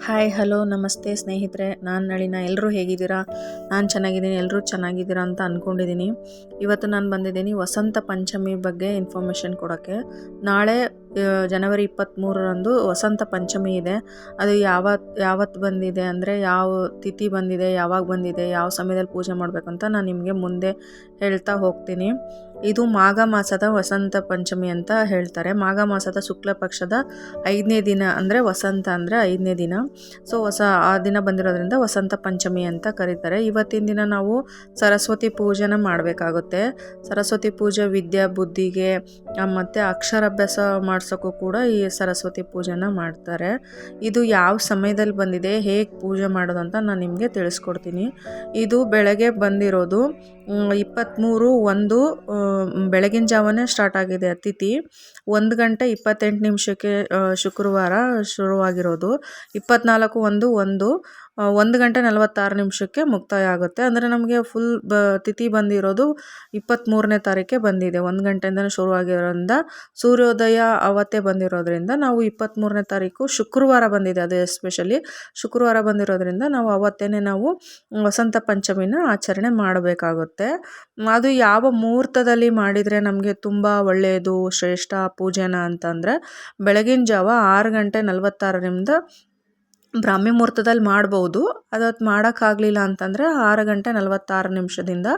Hi hello ನಮಸ್ತೆ ಸ್ನೇಹಿತರೆ, ನಾನು ನಳಿನ. ಎಲ್ಲರೂ ಹೇಗಿದ್ದೀರಾ? ನಾನು ಚೆನ್ನಾಗಿದ್ದೀನಿ, ಎಲ್ಲರೂ ಚೆನ್ನಾಗಿದ್ದೀರಾ ಅಂತ ಅಂದ್ಕೊಂಡಿದ್ದೀನಿ. ಇವತ್ತು ನಾನು ಬಂದಿದ್ದೀನಿ ವಸಂತ ಪಂಚಮಿ ಬಗ್ಗೆ ಇನ್ಫಾರ್ಮೇಷನ್ ಕೊಡೋಕ್ಕೆ. ನಾಳೆ ಜನವರಿ 23ರಂದು ವಸಂತ ಪಂಚಮಿ ಇದೆ. ಅದು ಯಾವತ್ತು ಬಂದಿದೆ ಅಂದರೆ, ಯಾವ ತಿಥಿ ಬಂದಿದೆ, ಯಾವಾಗ ಬಂದಿದೆ, ಯಾವ ಸಮಯದಲ್ಲಿ ಪೂಜೆ ಮಾಡಬೇಕು ಅಂತ ನಾನು ನಿಮಗೆ ಮುಂದೆ ಹೇಳ್ತಾ ಹೋಗ್ತೀನಿ. ಇದು ಮಾಘ ಮಾಸದ ವಸಂತ ಪಂಚಮಿ ಅಂತ ಹೇಳ್ತಾರೆ. ಮಾಘ ಮಾಸದ ಶುಕ್ಲ ಪಕ್ಷದ 5ನೇ ದಿನ ಅಂದರೆ ವಸಂತ ಅಂದರೆ 5ನೇ ದಿನ. ಸೊ ಆ ದಿನ ಬಂದಿರೋದ್ರಿಂದ ವಸಂತ ಪಂಚಮಿ ಅಂತ ಕರೀತಾರೆ. ಇವತ್ತಿನ ದಿನ ನಾವು ಸರಸ್ವತಿ ಪೂಜೆನ ಮಾಡಬೇಕಾಗುತ್ತೆ. ಸರಸ್ವತಿ ಪೂಜೆ ವಿದ್ಯಾ ಬುದ್ಧಿಗೆ ಮತ್ತು ಅಕ್ಷರಾಭ್ಯಾಸ ಮಾಡ್ಸೋಕ್ಕೂ ಕೂಡ ಈ ಸರಸ್ವತಿ ಪೂಜೆನ ಮಾಡ್ತಾರೆ. ಇದು ಯಾವ ಸಮಯದಲ್ಲಿ ಬಂದಿದೆ, ಹೇಗೆ ಪೂಜೆ ಮಾಡೋದು ಅಂತ ನಾನು ನಿಮಗೆ ತಿಳಿಸ್ಕೊಡ್ತೀನಿ. ಇದು ಬೆಳಗ್ಗೆ ಬಂದಿರೋದು 23/1 ಬೆಳಗಿನ ಜಾವನೇ ಸ್ಟಾರ್ಟ್ ಆಗಿದೆ ತಿಥಿ. 1:28 ಶುಕ್ರವಾರ ಶುರುವಾಗಿರೋದು. 24/1 1:46 ಮುಕ್ತಾಯ ಆಗುತ್ತೆ. ಅಂದರೆ ನಮಗೆ ಫುಲ್ ತಿಥಿ ಬಂದಿರೋದು 23ನೇ ತಾರೀಕೆ ಬಂದಿದೆ. 1 ಗಂಟೆಯಿಂದನೇ ಶುರುವಾಗಿರೋದ್ರಿಂದ ಸೂರ್ಯೋದಯ ಅವತ್ತೇ ಬಂದಿರೋದ್ರಿಂದ ನಾವು 23ನೇ ತಾರೀಕು ಶುಕ್ರವಾರ ಬಂದಿದೆ. ಅದು ಎಸ್ಪೆಷಲಿ ಶುಕ್ರವಾರ ಬಂದಿರೋದ್ರಿಂದ ನಾವು ಅವತ್ತೇ ನಾವು ವಸಂತ ಪಂಚಮಿನ ಆಚರಣೆ ಮಾಡಬೇಕಾಗುತ್ತೆ. ಅದು ಯಾವ ಮುಹೂರ್ತದಲ್ಲಿ ಮಾಡಿದರೆ ನಮಗೆ ತುಂಬ ಒಳ್ಳೆಯದು, ಶ್ರೇಷ್ಠ ಪೂಜೆನ ಅಂತಂದರೆ, ಬೆಳಗಿನ ಜಾವ 6:46 ಬ್ರಾಹ್ಮಿ ಮುಹೂರ್ತದಲ್ಲಿ ಮಾಡ್ಬೋದು. ಅದತ್ತು ಮಾಡೋಕ್ಕಾಗಲಿಲ್ಲ ಅಂತಂದರೆ 6:46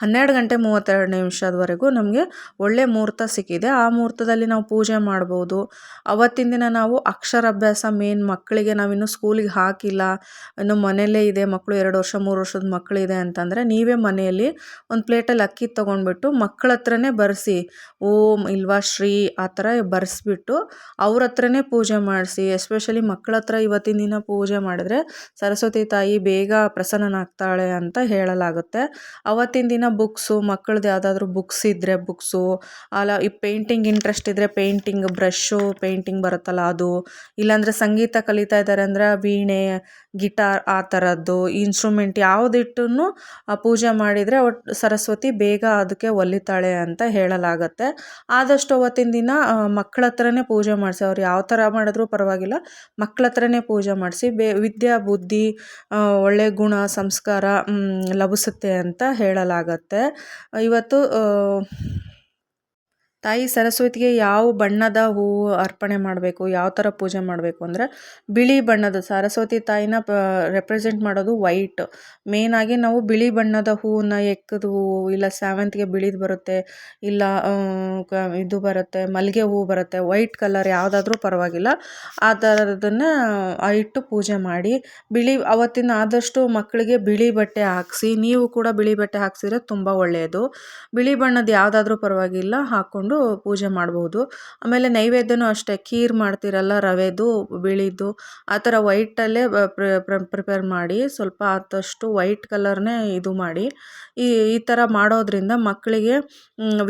12:32 ನಮಗೆ ಒಳ್ಳೆ ಮುಹೂರ್ತ ಸಿಕ್ಕಿದೆ. ಆ ಮುಹೂರ್ತದಲ್ಲಿ ನಾವು ಪೂಜೆ ಮಾಡ್ಬೋದು. ಅವತ್ತಿನ ದಿನ ನಾವು ಅಕ್ಷರಾಭ್ಯಾಸ ಮೇನ್ ಮಕ್ಕಳಿಗೆ, ನಾವಿನ್ನೂ ಸ್ಕೂಲಿಗೆ ಹಾಕಿಲ್ಲ, ಇನ್ನು ಮನೆಯಲ್ಲೇ ಇದೆ ಮಕ್ಕಳು, 2 ವರ್ಷ 3 ವರ್ಷದ ಮಕ್ಕಳಿದೆ ಅಂತಂದರೆ ನೀವೇ ಮನೆಯಲ್ಲಿ ಒಂದು ಪ್ಲೇಟಲ್ಲಿ ಅಕ್ಕಿ ತೊಗೊಂಡ್ಬಿಟ್ಟು ಮಕ್ಕಳ ಹತ್ರನೇ ಬರೆಸಿ, ಓಂ ಇಲ್ವಾ ಶ್ರೀ ಆ ಥರ ಬರೆಸ್ಬಿಟ್ಟು ಅವ್ರ ಹತ್ರನೇ ಪೂಜೆ ಮಾಡಿಸಿ. ಎಸ್ಪೆಷಲಿ ಮಕ್ಕಳ ಹತ್ರ ಇವತ್ತಿನ ದಿನ ಪೂಜೆ ಮಾಡಿದ್ರೆ ಸರಸ್ವತಿ ತಾಯಿ ಬೇಗ ಪ್ರಸನ್ನನಾಗ್ತಾಳೆ ಅಂತ ಹೇಳಲಾಗುತ್ತೆ. ಅವತ್ತಿನ ದಿನ ಬುಕ್ಸು, ಮಕ್ಕಳದ್ದು ಯಾವುದಾದ್ರೂ ಬುಕ್ಸ್ ಇದ್ದರೆ ಬುಕ್ಸು, ಅಲ್ಲ ಈ ಪೇಂಟಿಂಗ್ ಇಂಟ್ರೆಸ್ಟ್ ಇದ್ದರೆ ಪೇಂಟಿಂಗ್ ಬ್ರಷು, ಪೇಂಟಿಂಗ್ ಬರುತ್ತಲ್ಲ ಅದು, ಇಲ್ಲಾಂದರೆ ಸಂಗೀತ ಕಲಿತಾ ಇದ್ದಾರೆ ಅಂದರೆ ವೀಣೆ, ಗಿಟಾರ್ ಆ ಥರದ್ದು ಇನ್ಸ್ಟ್ರೂಮೆಂಟ್ ಯಾವುದಿಟ್ಟು ಪೂಜೆ ಮಾಡಿದರೆ ಸರಸ್ವತಿ ಬೇಗ ಅದಕ್ಕೆ ಒಲಿತಾಳೆ ಅಂತ ಹೇಳಲಾಗತ್ತೆ. ಆದಷ್ಟು ಅವತ್ತಿನ ದಿನ ಮಕ್ಕಳ ಹತ್ರನೇ ಪೂಜೆ ಮಾಡಿಸಿ. ಅವ್ರು ಯಾವ ಥರ ಮಾಡಿದ್ರೂ ಪರವಾಗಿಲ್ಲ, ಮಕ್ಕಳ ಹತ್ರನೇ ಪೂಜೆ ಮಾಡಿಸಿ ವಿದ್ಯಾ ಬುದ್ಧಿ ಒಳ್ಳೆ ಗುಣ ಸಂಸ್ಕಾರ ಲಭಿಸುತ್ತೆ ಅಂತ ಹೇಳಲಾಗತ್ತೆ. ಇವತ್ತು ತಾಯಿ ಸರಸ್ವತಿಗೆ ಯಾವ ಬಣ್ಣದ ಹೂವು ಅರ್ಪಣೆ ಮಾಡಬೇಕು, ಯಾವ ಥರ ಪೂಜೆ ಮಾಡಬೇಕು ಅಂದರೆ, ಬಿಳಿ ಬಣ್ಣದ ಸರಸ್ವತಿ ತಾಯಿನ ರೆಪ್ರೆಸೆಂಟ್ ಮಾಡೋದು ವೈಟ್. ಮೇನಾಗಿ ನಾವು ಬಿಳಿ ಬಣ್ಣದ ಹೂವನ್ನ, ಎಕ್ಕದ ಹೂವು, ಇಲ್ಲ ಸೇವಂತಿಗೆ ಬಿಳಿದು ಬರುತ್ತೆ, ಇಲ್ಲ ಇದು ಬರುತ್ತೆ ಮಲ್ಲಿಗೆ ಹೂವು ಬರುತ್ತೆ, ವೈಟ್ ಕಲರ್ ಯಾವುದಾದ್ರೂ ಪರವಾಗಿಲ್ಲ, ಆ ಥರದನ್ನು ಇಟ್ಟು ಪೂಜೆ ಮಾಡಿ. ಅವತ್ತಿನ ಆದಷ್ಟು ಮಕ್ಕಳಿಗೆ ಬಿಳಿ ಬಟ್ಟೆ ಹಾಕಿಸಿ. ನೀವು ಕೂಡ ಬಿಳಿ ಬಟ್ಟೆ ಹಾಕ್ಸಿದ್ರೆ ತುಂಬ ಒಳ್ಳೆಯದು. ಬಿಳಿ ಬಣ್ಣದ ಯಾವುದಾದ್ರೂ ಪರವಾಗಿಲ್ಲ ಹಾಕ್ಕೊಂಡು ಪೂಜೆ ಮಾಡಬಹುದು. ಆಮೇಲೆ ನೈವೇದ್ಯನೂ ಅಷ್ಟೇ, ಖೀರ್ ಮಾಡ್ತಿರಲ್ಲ ರವೆದು ಬಿಳಿದು, ಆ ಥರ ವೈಟಲ್ಲೇ ಪ್ರಿಪೇರ್ ಮಾಡಿ, ಸ್ವಲ್ಪ ಆದಷ್ಟು ವೈಟ್ ಕಲರ್ನೇ ಇದು ಮಾಡಿ. ಈ ಥರ ಮಾಡೋದ್ರಿಂದ ಮಕ್ಕಳಿಗೆ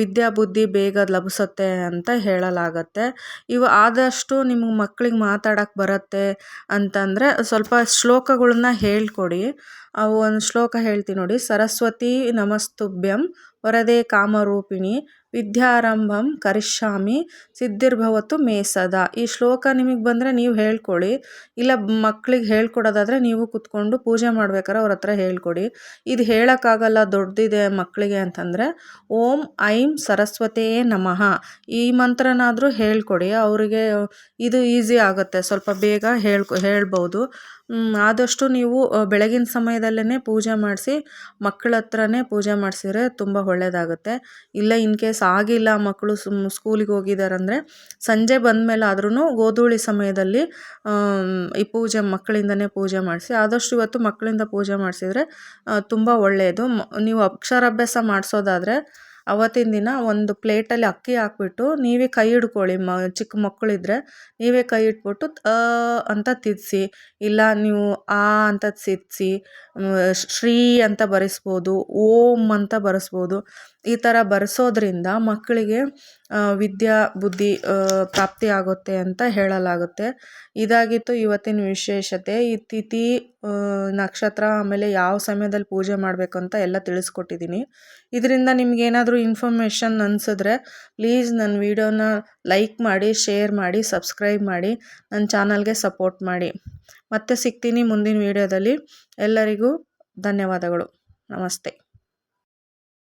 ವಿದ್ಯಾ ಬುದ್ಧಿ ಬೇಗ ಲಭಿಸುತ್ತೆ ಅಂತ ಹೇಳಲಾಗತ್ತೆ. ಆದಷ್ಟು ನಿಮ್ಮ ಮಕ್ಕಳಿಗೆ ಮಾತಾಡೋಕ್ಕೆ ಬರುತ್ತೆ ಅಂತಂದರೆ ಸ್ವಲ್ಪ ಶ್ಲೋಕಗಳನ್ನ ಹೇಳ್ಕೊಡಿ. ಒಂದು ಶ್ಲೋಕ ಹೇಳ್ತೀನಿ ನೋಡಿ. ಸರಸ್ವತಿ ನಮಸ್ತುಭ್ಯಂ ವರದೆ ಕಾಮರೂಪಿಣಿ ವಿದ್ಯಾರಂಭಂ ಕರಿಷ್ಯಾಮಿ ಸಿದ್ಧಿರ್ಭವತು ಮೇ ಸದಾ. ಈ ಶ್ಲೋಕ ನಿಮಗೆ ಬಂದರೆ ನೀವು ಹೇಳ್ಕೊಳ್ಳಿ, ಇಲ್ಲ ಮಕ್ಕಳಿಗೆ ಹೇಳ್ಕೊಡೋದಾದರೆ ನೀವು ಕೂತ್ಕೊಂಡು ಪೂಜೆ ಮಾಡ್ಬೇಕಾದ್ರೆ ಅವ್ರ ಹತ್ರ ಹೇಳ್ಕೊಡಿ. ಇದು ಹೇಳೋಕ್ಕಾಗಲ್ಲ, ದೊಡ್ಡದಿದೆ ಮಕ್ಕಳಿಗೆ ಅಂತಂದರೆ ಓಂ ಐಂ ಸರಸ್ವತೇ ನಮಃ ಈ ಮಂತ್ರನಾದರೂ ಹೇಳ್ಕೊಡಿ. ಅವರಿಗೆ ಇದು ಈಸಿ ಆಗುತ್ತೆ, ಸ್ವಲ್ಪ ಬೇಗ ಹೇಳ್ಬೋದು. ಆದಷ್ಟು ನೀವು ಬೆಳಗಿನ ಸಮಯದಲ್ಲೇ ಪೂಜೆ ಮಾಡಿಸಿ ಮಕ್ಕಳ ಹತ್ರನೇ ಪೂಜೆ ಮಾಡಿಸಿದ್ರೆ ತುಂಬ ಒಳ್ಳೆಯದಾಗುತ್ತೆ. ಇಲ್ಲ ಇನ್ ಕೇಸ್ ಆಗಿಲ್ಲ, ಮಕ್ಕಳು ಸ್ಕೂಲಿಗೆ ಹೋಗಿದ್ದಾರಂದರೆ ಸಂಜೆ ಬಂದಮೇಲೆ ಆದ್ರೂ ಗೋಧೂಳಿ ಸಮಯದಲ್ಲಿ ಈ ಪೂಜೆ ಮಕ್ಕಳಿಂದನೇ ಪೂಜೆ ಮಾಡಿಸಿ. ಆದಷ್ಟು ಇವತ್ತು ಮಕ್ಕಳಿಂದ ಪೂಜೆ ಮಾಡಿಸಿದ್ರೆ ತುಂಬ ಒಳ್ಳೆಯದು. ನೀವು ಅಕ್ಷರಾಭ್ಯಾಸ ಮಾಡಿಸೋದಾದರೆ ಅವತ್ತಿನ ದಿನ ಒಂದು ಪ್ಲೇಟಲ್ಲಿ ಅಕ್ಕಿ ಹಾಕ್ಬಿಟ್ಟು ನೀವೇ ಕೈ ಹಿಡ್ಕೊಳ್ಳಿ. ಚಿಕ್ಕ ಮಕ್ಕಳಿದ್ರೆ ನೀವೇ ಕೈ ಇಟ್ಬಿಟ್ಟು ಅಂತ ತಿದ್ದಿಸಿ, ಇಲ್ಲ ನೀವು ಆ ಅಂತ ತಿದ್ದಿಸಿ, ಶ್ರೀ ಅಂತ ಬರೆಸ್ಬೋದು, ಓಂ ಅಂತ ಬರೆಸ್ಬೋದು. ಈ ಥರ ಬರೆಸೋದ್ರಿಂದ ಮಕ್ಕಳಿಗೆ ವಿದ್ಯಾ ಬುದ್ಧಿ ಪ್ರಾಪ್ತಿ ಆಗುತ್ತೆ ಅಂತ ಹೇಳಲಾಗುತ್ತೆ. ಇದಾಗಿತ್ತು ಇವತ್ತಿನ ವಿಶೇಷತೆ. ಈ ತಿಥಿ ನಕ್ಷತ್ರ ಆಮೇಲೆ ಯಾವ ಸಮಯದಲ್ಲಿ ಪೂಜೆ ಮಾಡಬೇಕು ಅಂತ ಎಲ್ಲ ತಿಳಿಸ್ಕೊಟ್ಟಿದ್ದೀನಿ. ಇದರಿಂದ ನಿಮಗೇನಾದರೂ ಇನ್ಫಾರ್ಮೇಷನ್ ಅನಿಸಿದ್ರೆ ಪ್ಲೀಸ್ ನನ್ನ ವಿಡಿಯೋನ ಲೈಕ್ ಮಾಡಿ, ಶೇರ್ ಮಾಡಿ, ಸಬ್ಸ್ಕ್ರೈಬ್ ಮಾಡಿ, ನನ್ನ ಚಾನಲ್ಗೆ ಸಪೋರ್ಟ್ ಮಾಡಿ. ಮತ್ತೆ ಸಿಗ್ತೀನಿ ಮುಂದಿನ ವಿಡಿಯೋದಲ್ಲಿ. ಎಲ್ಲರಿಗೂ ಧನ್ಯವಾದಗಳು. ನಮಸ್ತೆ.